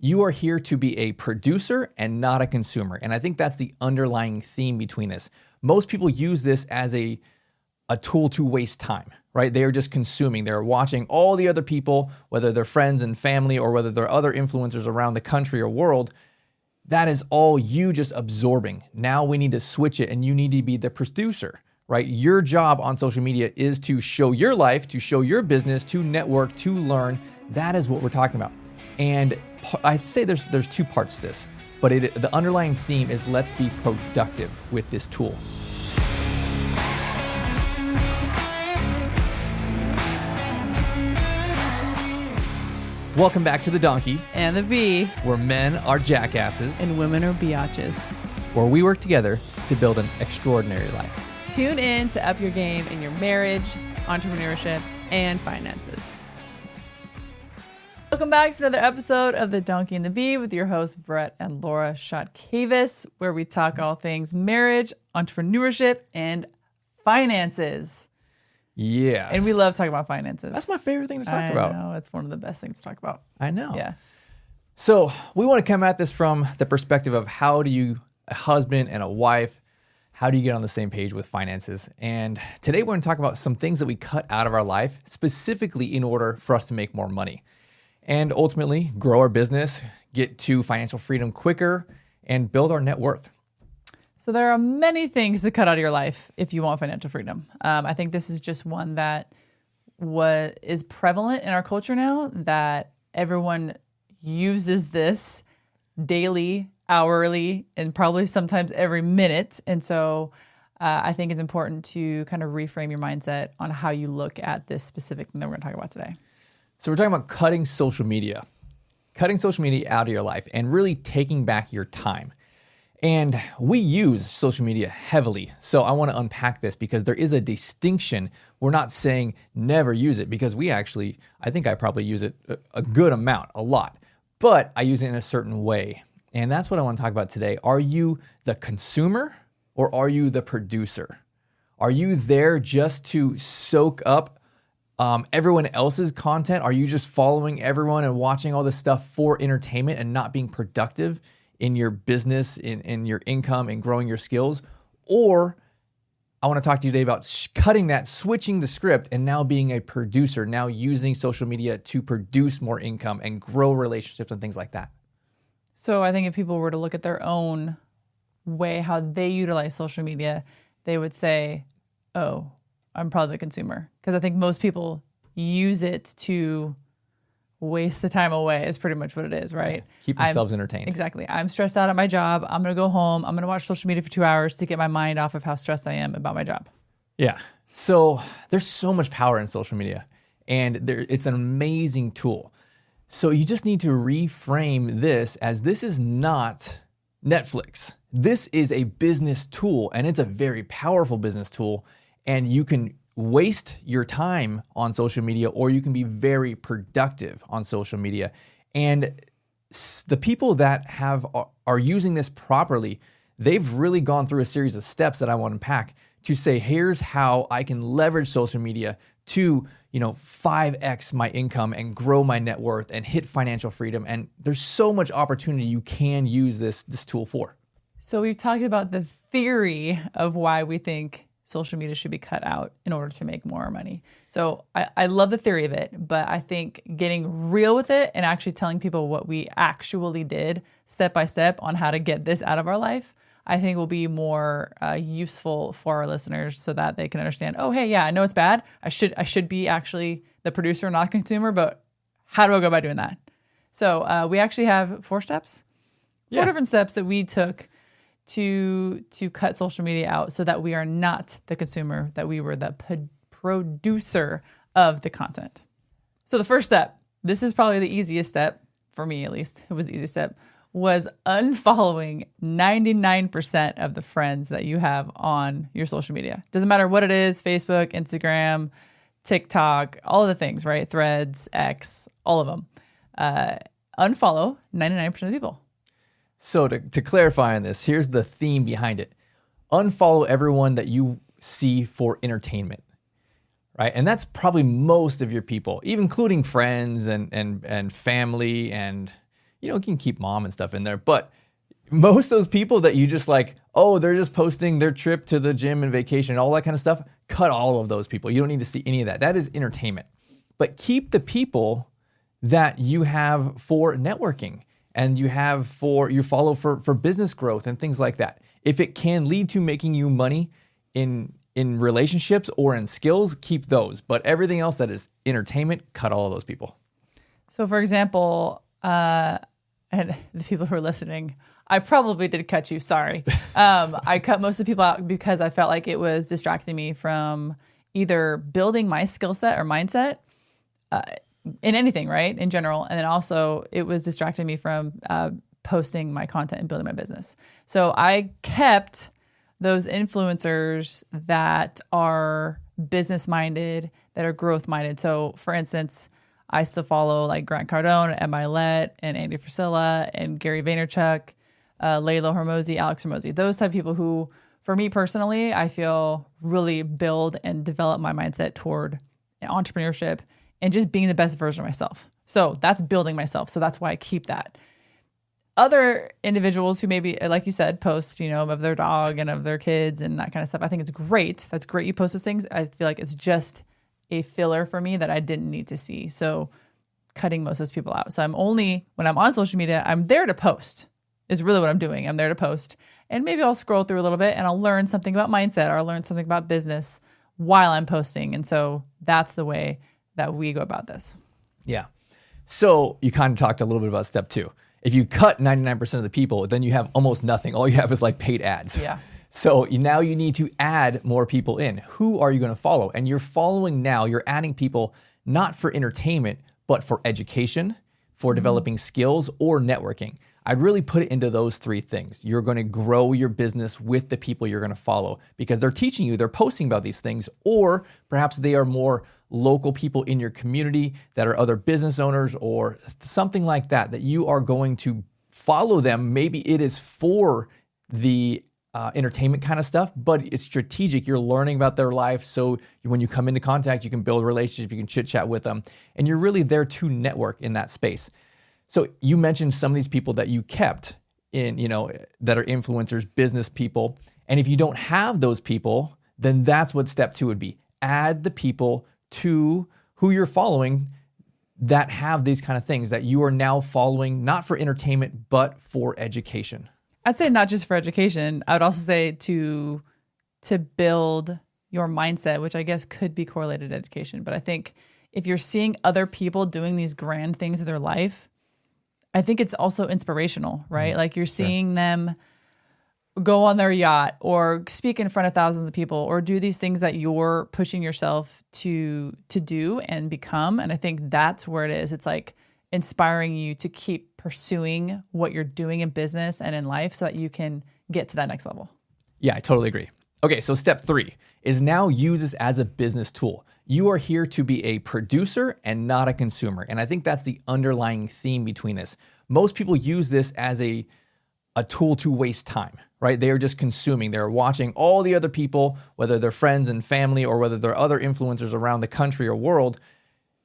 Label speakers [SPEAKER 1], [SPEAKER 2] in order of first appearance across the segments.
[SPEAKER 1] You are here to be a producer and not a consumer. And I think that's the underlying theme between this. Most people use this as a tool to waste time, right? They are just consuming. They're watching all the other people, whether they're friends and family or whether they're other influencers around the country or world. That is all you just absorbing. Now we need to switch it and you need to be the producer, right? Your job on social media is to show your life, to show your business, to network, to learn. That is what we're talking about. And I'd say there's two parts to this, but the underlying theme is let's be productive with this tool. Welcome back to The Donkey
[SPEAKER 2] and The Bee,
[SPEAKER 1] where men are jackasses
[SPEAKER 2] and women are biatches,
[SPEAKER 1] where we work together to build an extraordinary life.
[SPEAKER 2] Tune in to up your game in your marriage, entrepreneurship, and finances. Welcome back to another episode of The Donkey and the Bee with your hosts, Brett and Laura Shotkavis, where we talk all things marriage, entrepreneurship, and finances.
[SPEAKER 1] Yeah.
[SPEAKER 2] And we love talking about finances.
[SPEAKER 1] That's my favorite thing to talk about.
[SPEAKER 2] I know. It's one of the best things to talk about.
[SPEAKER 1] I know.
[SPEAKER 2] Yeah.
[SPEAKER 1] So we want to come at this from the perspective of how do you, a husband and a wife, how do you get on the same page with finances? And today we're going to talk about some things that we cut out of our life specifically in order for us to make more money and ultimately grow our business, get to financial freedom quicker, and build our net worth.
[SPEAKER 2] So there are many things to cut out of your life if you want financial freedom. I think this is just one that is prevalent in our culture now, that everyone uses this daily, hourly, and probably sometimes every minute. And so I think it's important to kind of reframe your mindset on how you look at this specific thing that we're going to talk about today.
[SPEAKER 1] So we're talking about cutting social media out of your life and really taking back your time. And we use social media heavily. So I want to unpack this because there is a distinction. We're not saying never use it because I think I probably use it a good amount, a lot, but I use it in a certain way. And that's what I want to talk about today. Are you the consumer or are you the producer? Are you there just to soak up everyone else's content? Are you just following everyone and watching all this stuff for entertainment and not being productive in your business, in your income, and growing your skills? Or I want to talk to you today about cutting that, switching the script, and now being a producer, now using social media to produce more income and grow relationships and things like that.
[SPEAKER 2] So I think if people were to look at their own way, how they utilize social media, they would say, oh, I'm probably the consumer. Because I think most people use it to waste the time away is pretty much what it is, right?
[SPEAKER 1] Keep themselves entertained.
[SPEAKER 2] Exactly. I'm stressed out at my job. I'm going to go home. I'm going to watch social media for 2 hours to get my mind off of how stressed I am about my job.
[SPEAKER 1] Yeah. So there's so much power in social media, and it's an amazing tool. So you just need to reframe this as this is not Netflix. This is a business tool, and it's a very powerful business tool, and you can waste your time on social media, or you can be very productive on social media. And the people that are using this properly, they've really gone through a series of steps that I want to unpack to say, here's how I can leverage social media to 5x my income and grow my net worth and hit financial freedom. And there's so much opportunity you can use this tool for.
[SPEAKER 2] So we've talked about the theory of why we think social media should be cut out in order to make more money. So I love the theory of it, but I think getting real with it and actually telling people what we actually did step by step on how to get this out of our life, I think will be more useful for our listeners so that they can understand, oh, hey, yeah, I know it's bad. I should be actually the producer, not the consumer, but how do I go about doing that? So we actually have 4 steps, 4 different steps that we took to cut social media out so that we are not the consumer, that we were the producer of the content. So the first step, this is probably the easiest step, for me at least, it was the easiest step, was unfollowing 99% of the friends that you have on your social media. Doesn't matter what it is, Facebook, Instagram, TikTok, all of the things, right? Threads, X, all of them. Unfollow 99% of people.
[SPEAKER 1] So to clarify on this, here's the theme behind it. Unfollow everyone that you see for entertainment, right? And that's probably most of your people, even including friends and family and you can keep mom and stuff in there, but most of those people that you just like, oh, they're just posting their trip to the gym and vacation and all that kind of stuff, cut all of those people. You don't need to see any of that. That is entertainment. But keep the people that you have for networking and you follow for business growth and things like that. If it can lead to making you money in relationships or in skills, keep those. But everything else that is entertainment, cut all of those people.
[SPEAKER 2] So for example, and the people who are listening, I probably did cut you, sorry. I cut most of the people out because I felt like it was distracting me from either building my skill set or mindset in anything, right? In general. And then also it was distracting me from posting my content and building my business. So I kept those influencers that are business minded, that are growth minded. So for instance, I still follow like Grant Cardone, Emma Millett, and Andy Frisella, and Gary Vaynerchuk, Layla Hormozi, Alex Hormozi, those type of people who, for me personally, I feel really build and develop my mindset toward entrepreneurship and just being the best version of myself. So that's building myself. So that's why I keep that. Other individuals who maybe, like you said, post, of their dog and of their kids and that kind of stuff. I think it's great. That's great you post those things. I feel like it's just a filler for me that I didn't need to see. So cutting most of those people out. So when I'm on social media, I'm there to post is really what I'm doing. I'm there to post. And maybe I'll scroll through a little bit and I'll learn something about mindset or I'll learn something about business while I'm posting. And so that's the way that we go about this.
[SPEAKER 1] Yeah. So you kind of talked a little bit about step 2. If you cut 99% of the people, then you have almost nothing. All you have is like paid ads.
[SPEAKER 2] Yeah.
[SPEAKER 1] So now you need to add more people in. Who are you going to follow? And you're following now, you're adding people not for entertainment, but for education, for developing skills or networking. I'd really put it into those 3 things. You're going to grow your business with the people you're going to follow because they're teaching you, they're posting about these things, or perhaps they are more local people in your community that are other business owners or something like that, that you are going to follow them. Maybe it is for the entertainment kind of stuff, but it's strategic. You're learning about their life. So when you come into contact, you can build a relationship, you can chit chat with them, and you're really there to network in that space. So you mentioned some of these people that you kept in, that are influencers, business people. And if you don't have those people, then that's what step 2 would be. Add the people to who you're following that have these kind of things that you are now following, not for entertainment, but for education.
[SPEAKER 2] I'd say not just for education. I would also say to build your mindset, which I guess could be correlated to education. But I think if you're seeing other people doing these grand things with their life, I think it's also inspirational, right? Mm-hmm. Like you're seeing them go on their yacht or speak in front of thousands of people or do these things that you're pushing yourself to do and become. And I think that's where it is. It's like inspiring you to keep pursuing what you're doing in business and in life so that you can get to that next level.
[SPEAKER 1] Yeah, I totally agree. Okay, so step 3 is now use this as a business tool. You are here to be a producer and not a consumer. And I think that's the underlying theme between this. Most people use this as a tool to waste time, right? They are just consuming. They're watching all the other people, whether they're friends and family or whether they're other influencers around the country or world.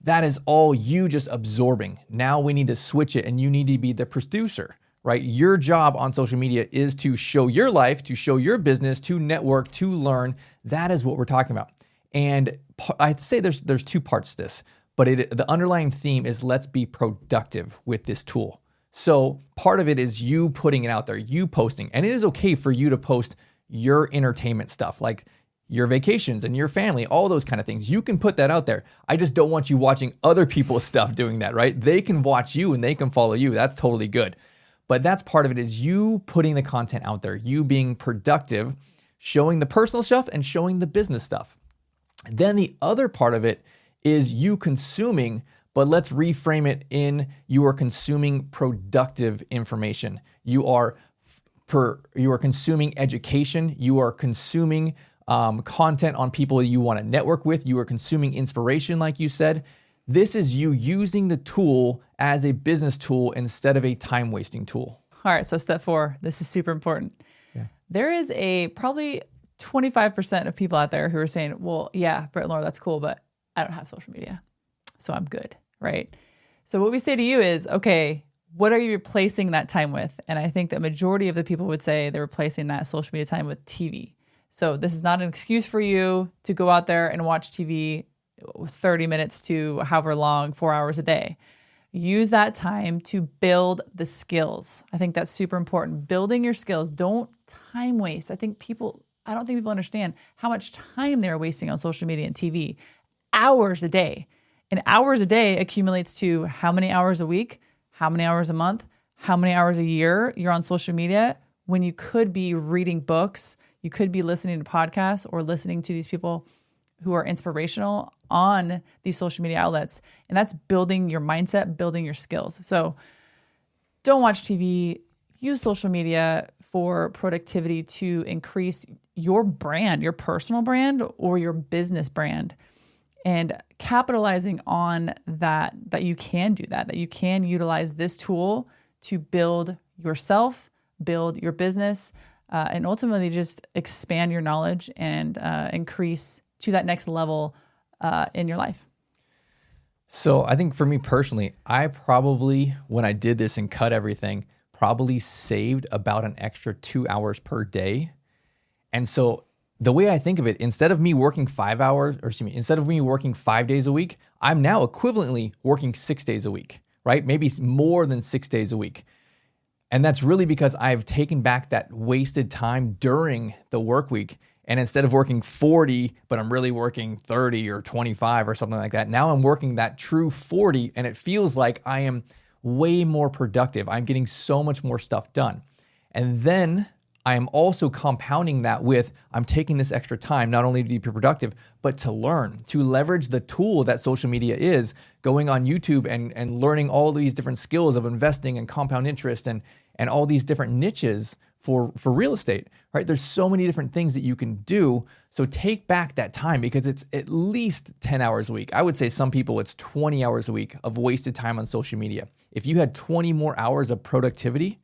[SPEAKER 1] That is all you just absorbing. Now we need to switch it and you need to be the producer, right? Your job on social media is to show your life, to show your business, to network, to learn. That is what we're talking about. And I'd say there's 2 parts to this, but the underlying theme is let's be productive with this tool. So part of it is you putting it out there, you posting, and it is okay for you to post your entertainment stuff, like your vacations and your family, all those kind of things. You can put that out there. I just don't want you watching other people's stuff doing that, right? They can watch you and they can follow you. That's totally good. But that's part of it is you putting the content out there, you being productive, showing the personal stuff and showing the business stuff. Then the other part of it is you consuming, but let's reframe it in you are consuming productive information. You are consuming education. You are consuming content on people you want to network with. You are consuming inspiration, like you said. This is you using the tool as a business tool instead of a time-wasting tool.
[SPEAKER 2] All right, so step 4, this is super important. Yeah. There is probably 25% of people out there who are saying, well, yeah, Brett and Laura, that's cool, but I don't have social media, so I'm good, right? So what we say to you is, okay, what are you replacing that time with? And I think that majority of the people would say they're replacing that social media time with TV. So this is not an excuse for you to go out there and watch TV 30 minutes to however long, 4 hours a day. Use that time to build the skills. I think that's super important. Building your skills. Don't time waste. I don't think people understand how much time they're wasting on social media and TV. Hours a day. And hours a day accumulates to how many hours a week, how many hours a month, how many hours a year you're on social media when you could be reading books, you could be listening to podcasts or listening to these people who are inspirational on these social media outlets. And that's building your mindset, building your skills. So don't watch TV. Use social media for productivity to increase your brand, your personal brand or your business brand. And capitalizing on that you can do that you can utilize this tool to build yourself, build your business, and ultimately just expand your knowledge and increase to that next level in your life.
[SPEAKER 1] So I think for me personally, I probably, when I did this and cut everything, probably saved about an extra 2 hours per day. And so the way I think of it, instead of me working 5 days a week, I'm now equivalently working 6 days a week, right? Maybe more than 6 days a week. And that's really because I've taken back that wasted time during the work week. And instead of working 40, but I'm really working 30 or 25 or something like that, now I'm working that true 40 and it feels like I am way more productive. I'm getting so much more stuff done. And then I am also compounding that with, I'm taking this extra time, not only to be productive, but to learn, to leverage the tool that social media is, going on YouTube and learning all these different skills of investing and compound interest and all these different niches for real estate, right? There's so many different things that you can do. So take back that time because it's at least 10 hours a week. I would say some people it's 20 hours a week of wasted time on social media. If you had 20 more hours of productivity,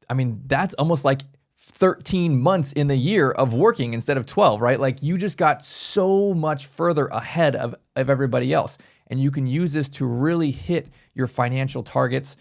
[SPEAKER 1] I mean, that's almost like 13 months in the year of working instead of 12, right? Like you just got so much further ahead of everybody else. And you can use this to really hit your financial targets,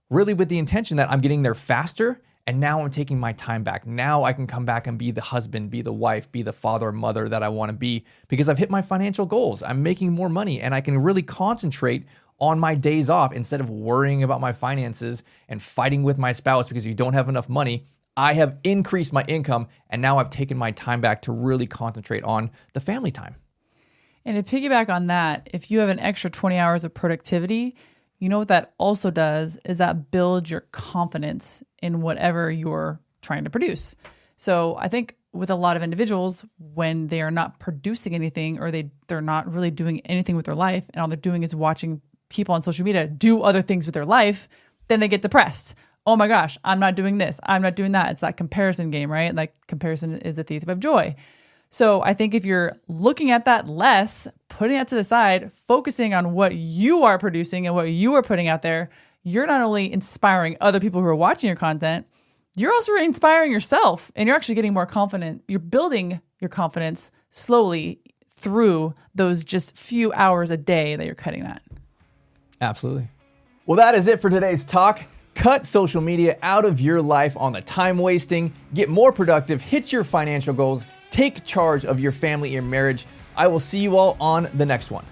[SPEAKER 1] really with the intention that I'm getting there faster. And now I'm taking my time back. Now I can come back and be the husband, be the wife, be the father or mother that I want to be because I've hit my financial goals. I'm making more money and I can really concentrate on my days off instead of worrying about my finances and fighting with my spouse because you don't have enough money. I have increased my income and now I've taken my time back to really concentrate on the family time.
[SPEAKER 2] And to piggyback on that, if you have an extra 20 hours of productivity, you know what that also does is that builds your confidence in whatever you're trying to produce. So I think with a lot of individuals, when they are not producing anything or they're not really doing anything with their life and all they're doing is watching people on social media do other things with their life, then they get depressed. Oh my gosh, I'm not doing this. I'm not doing that. It's that comparison game, right? Like comparison is the thief of joy. So I think if you're looking at that less, putting that to the side, focusing on what you are producing and what you are putting out there, you're not only inspiring other people who are watching your content, you're also inspiring yourself and you're actually getting more confident. You're building your confidence slowly through those just few hours a day that you're cutting that.
[SPEAKER 1] Absolutely. Well, that is it for today's talk. Cut social media out of your life on the time wasting, get more productive, hit your financial goals, take charge of your family and marriage. I will see you all on the next one.